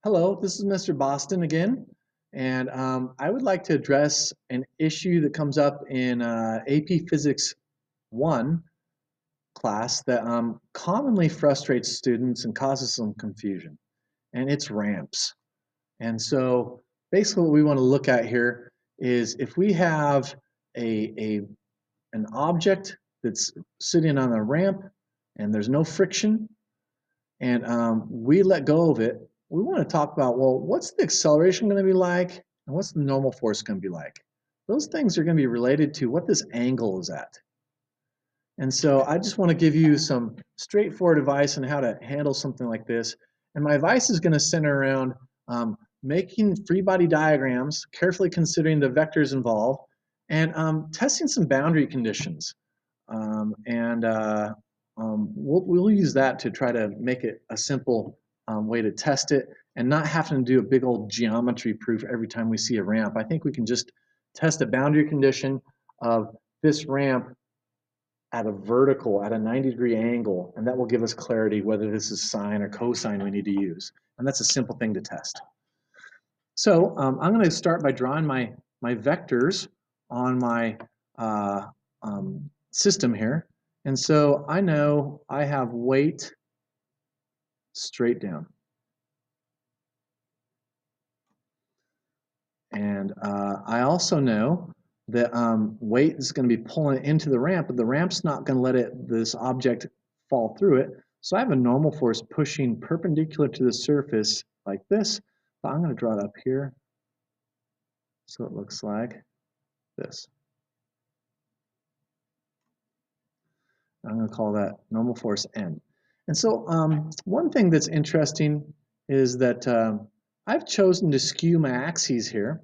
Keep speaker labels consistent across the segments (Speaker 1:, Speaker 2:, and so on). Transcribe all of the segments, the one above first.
Speaker 1: Hello, this is Mr. Boston again, and I would like to address an issue that comes up in AP Physics 1 class that commonly frustrates students and causes some confusion, and it's ramps. And so basically what we want to look at here is if we have a an object that's sitting on a ramp and there's no friction, and we let go of it, we want to talk about, well, what's the acceleration going to be like and what's the normal force going to be like? Those things are going to be related to what this angle is at. And so I just want to give you some straightforward advice on how to handle something like this. And my advice is going to center around making free body diagrams, carefully considering the vectors involved, and testing some boundary conditions. We'll use that to try to make it a simple way to test it and not having to do a big old geometry proof every time we see a ramp. I think we can just test a boundary condition of this ramp at a vertical, at a 90-degree angle, and that will give us clarity whether this is sine or cosine we need to use. And that's a simple thing to test. So I'm going to start by drawing my vectors on my system here. And so I know I have weight straight down. And I also know that weight is going to be pulling it into the ramp, but the ramp's not going to let this object fall through it. So I have a normal force pushing perpendicular to the surface like this. But I'm going to draw it up here. So it looks like this. I'm going to call that normal force N. And so one thing that's interesting is that I've chosen to skew my axes here.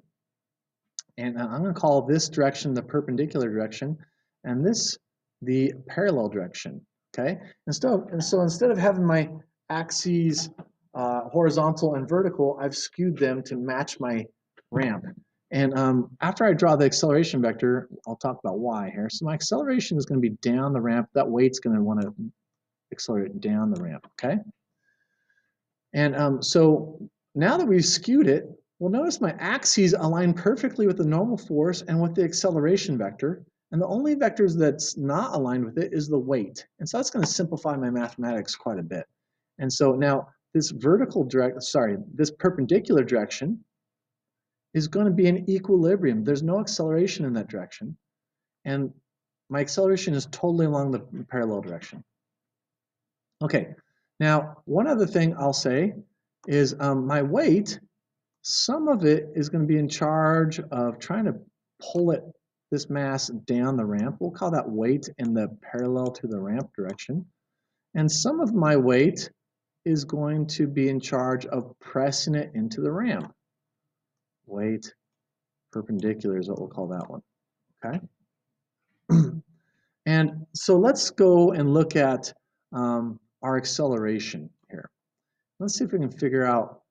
Speaker 1: And I'm going to call this direction the perpendicular direction, and this the parallel direction. Okay. Instead of having my axes horizontal and vertical, I've skewed them to match my ramp. And after I draw the acceleration vector, I'll talk about why here. So my acceleration is going to be down the ramp. That weight's going to want to accelerate down the ramp. Okay. And so now that we've skewed it, well, notice my axes align perfectly with the normal force and with the acceleration vector. And the only vectors that's not aligned with it is the weight. And so that's going to simplify my mathematics quite a bit. And so now this this perpendicular direction is going to be in equilibrium. There's no acceleration in that direction. And my acceleration is totally along the parallel direction. Okay, now one other thing I'll say is my weight, some of it is going to be in charge of trying to pull this mass down the ramp. We'll call that weight in the parallel to the ramp direction. And some of my weight is going to be in charge of pressing it into the ramp. Weight perpendicular is what we'll call that one. Okay. And so let's go and look at our acceleration here. Let's see if we can figure out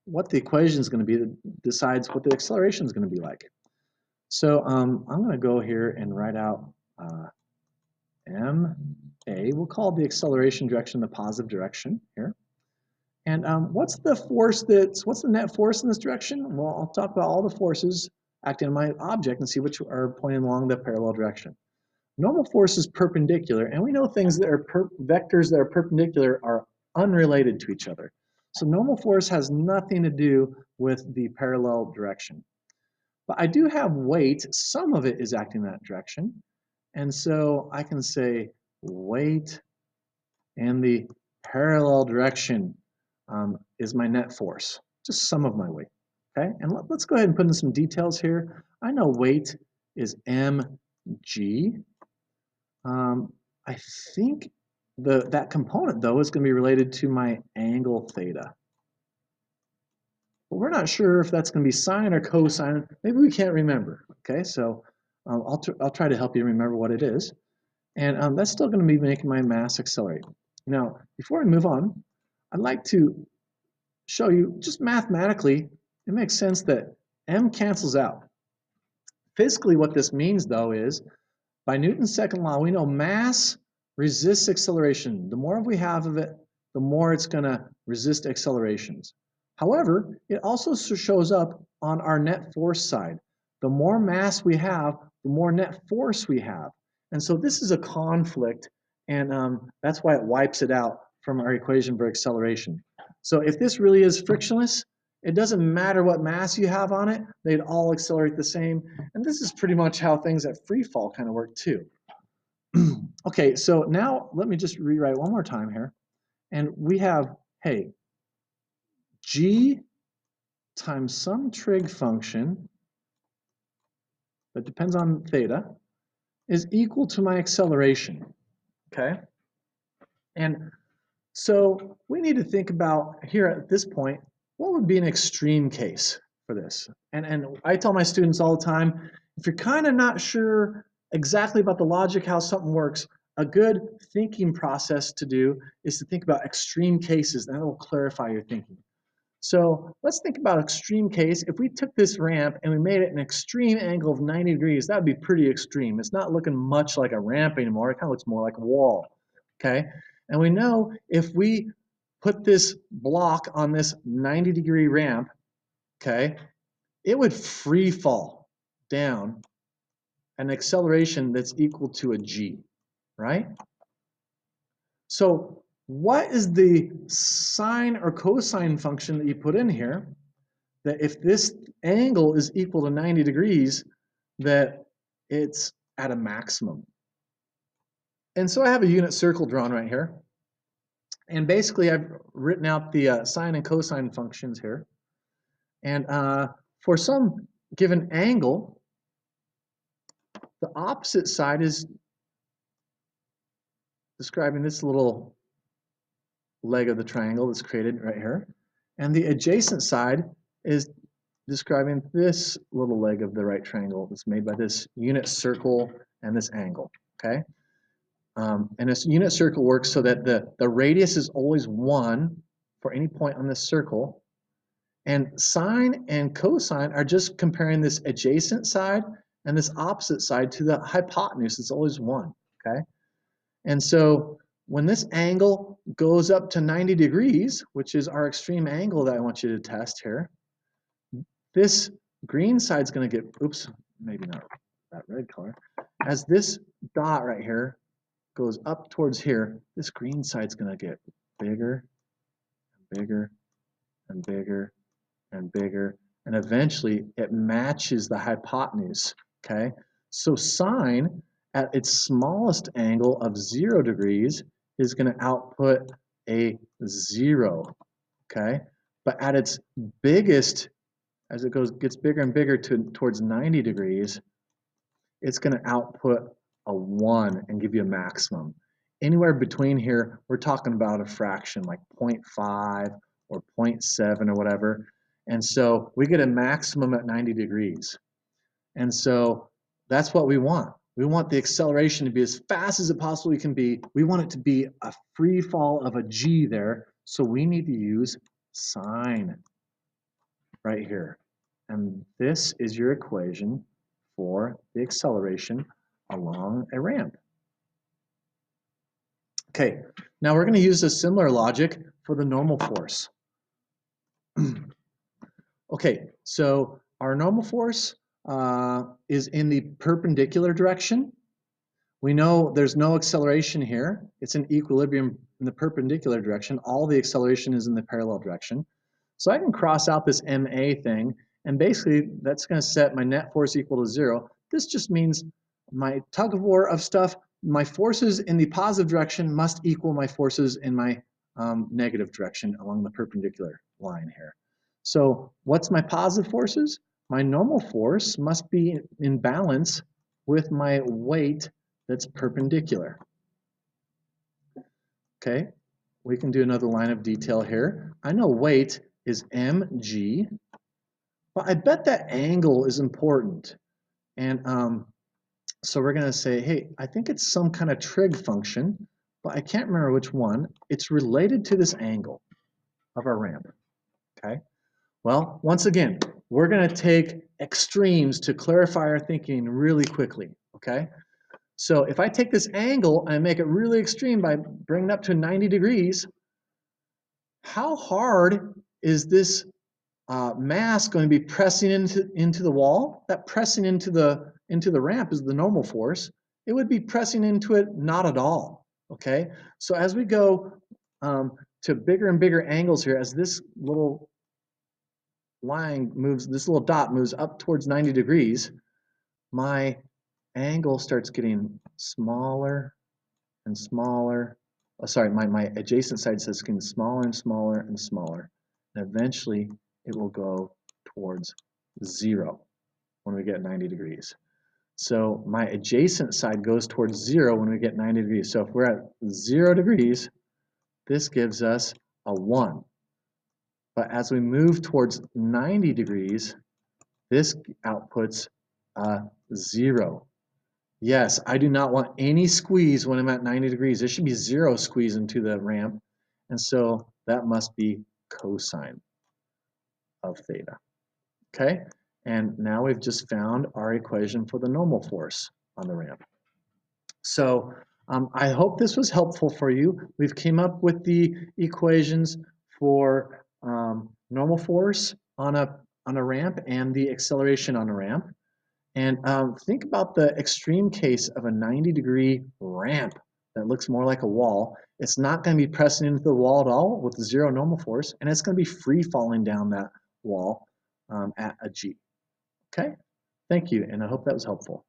Speaker 1: what the equation is going to be that decides what the acceleration is going to be like. So I'm going to go here and write out ma. We'll call the acceleration direction the positive direction here. And what's the net force in this direction? Well, I'll talk about all the forces acting on my object and see which are pointing along the parallel direction. Normal force is perpendicular, and we know things that are vectors that are perpendicular are unrelated to each other. So normal force has nothing to do with the parallel direction. But I do have weight. Some of it is acting in that direction. And so I can say weight and the parallel direction is my net force, just some of my weight. Okay, and let's go ahead and put in some details here. I know weight is mg. I think that component, though, is going to be related to my angle theta. But we're not sure if that's going to be sine or cosine. Maybe we can't remember. Okay, so I'll try to help you remember what it is. And that's still going to be making my mass accelerate. Now, before I move on, I'd like to show you just mathematically, it makes sense that m cancels out. Physically, what this means, though, is by Newton's second law, we know mass resists acceleration. The more we have of it, the more it's going to resist accelerations. However, it also shows up on our net force side. The more mass we have, the more net force we have. And so this is a conflict, and that's why it wipes it out from our equation for acceleration. So if this really is frictionless, it doesn't matter what mass you have on it, they'd all accelerate the same. And this is pretty much how things at free fall kind of work too. Okay, so now let me just rewrite one more time here. And we have, hey, g times some trig function that depends on theta is equal to my acceleration, okay? And so we need to think about here at this point, what would be an extreme case for this? And I tell my students all the time, if you're kind of not sure exactly about the logic, how something works, a good thinking process to do is to think about extreme cases, and that will clarify your thinking. So let's think about extreme case. If we took this ramp and we made it an extreme angle of 90 degrees, that would be pretty extreme. It's not looking much like a ramp anymore. It kind of looks more like a wall, okay? And we know if we put this block on this 90-degree ramp, okay, it would free fall down an acceleration that's equal to a g, right? So what is the sine or cosine function that you put in here that if this angle is equal to 90 degrees, that it's at a maximum? And so I have a unit circle drawn right here. And basically I've written out the sine and cosine functions here. And for some given angle, the opposite side is describing this little leg of the triangle that's created right here. And the adjacent side is describing this little leg of the right triangle that's made by this unit circle and this angle, okay? And this unit circle works so that the radius is always 1 for any point on this circle. And sine and cosine are just comparing this adjacent side and this opposite side to the hypotenuse. It's always 1, okay? And so when this angle goes up to 90 degrees, which is our extreme angle that I want you to test here, this green side's going to get, oops, maybe not that red color. As this dot right here goes up towards here, this green side's going to get bigger and bigger and bigger and bigger, and eventually it matches the hypotenuse, okay? So sine at its smallest angle of 0 degrees is going to output a 0, okay? But at its biggest, as it gets bigger and bigger towards 90 degrees, it's going to output a 1 and give you a maximum. Anywhere between here, we're talking about a fraction like 0.5 or 0.7 or whatever. And so we get a maximum at 90 degrees. And so that's what we want. We want the acceleration to be as fast as it possibly can be. We want it to be a free fall of a g there. So we need to use sine right here. And this is your equation for the acceleration along a ramp. Okay, now we're going to use a similar logic for the normal force. Okay, so our normal force is in the perpendicular direction. We know there's no acceleration here. It's in equilibrium in the perpendicular direction. All the acceleration is in the parallel direction. So I can cross out this MA thing, and basically that's going to set my net force equal to 0. This just means my tug of war of stuff, my forces in the positive direction must equal my forces in my negative direction along the perpendicular line here. So what's my positive forces? My normal force must be in balance with my weight that's perpendicular. Okay, we can do another line of detail here. I know weight is mg, but I bet that angle is important. And so we're going to say, hey, I think it's some kind of trig function, but I can't remember which one. It's related to this angle of our ramp, okay? Well, once again, we're going to take extremes to clarify our thinking really quickly, okay? So if I take this angle and make it really extreme by bringing it up to 90 degrees, how hard is this mass going to be pressing into the wall. That pressing into the ramp is the normal force. It would be pressing into it not at all. Okay, so as we go to bigger and bigger angles here, as this little line moves, this little dot moves up towards 90 degrees, my angle starts getting smaller and smaller. Oh, sorry, my adjacent side says getting smaller and smaller and smaller. And eventually it will go towards 0 when we get 90 degrees. So my adjacent side goes towards 0 when we get 90 degrees. So if we're at 0 degrees, this gives us a 1. But as we move towards 90 degrees, this outputs a 0. Yes, I do not want any squeeze when I'm at 90 degrees. There should be 0 squeeze into the ramp. And so that must be cosine of theta. Okay? And now we've just found our equation for the normal force on the ramp. So I hope this was helpful for you. We've came up with the equations for normal force on a ramp and the acceleration on a ramp. And think about the extreme case of a 90-degree ramp that looks more like a wall. It's not going to be pressing into the wall at all with 0 normal force, and it's going to be free falling down that wall at a g. Okay? Thank you, and I hope that was helpful.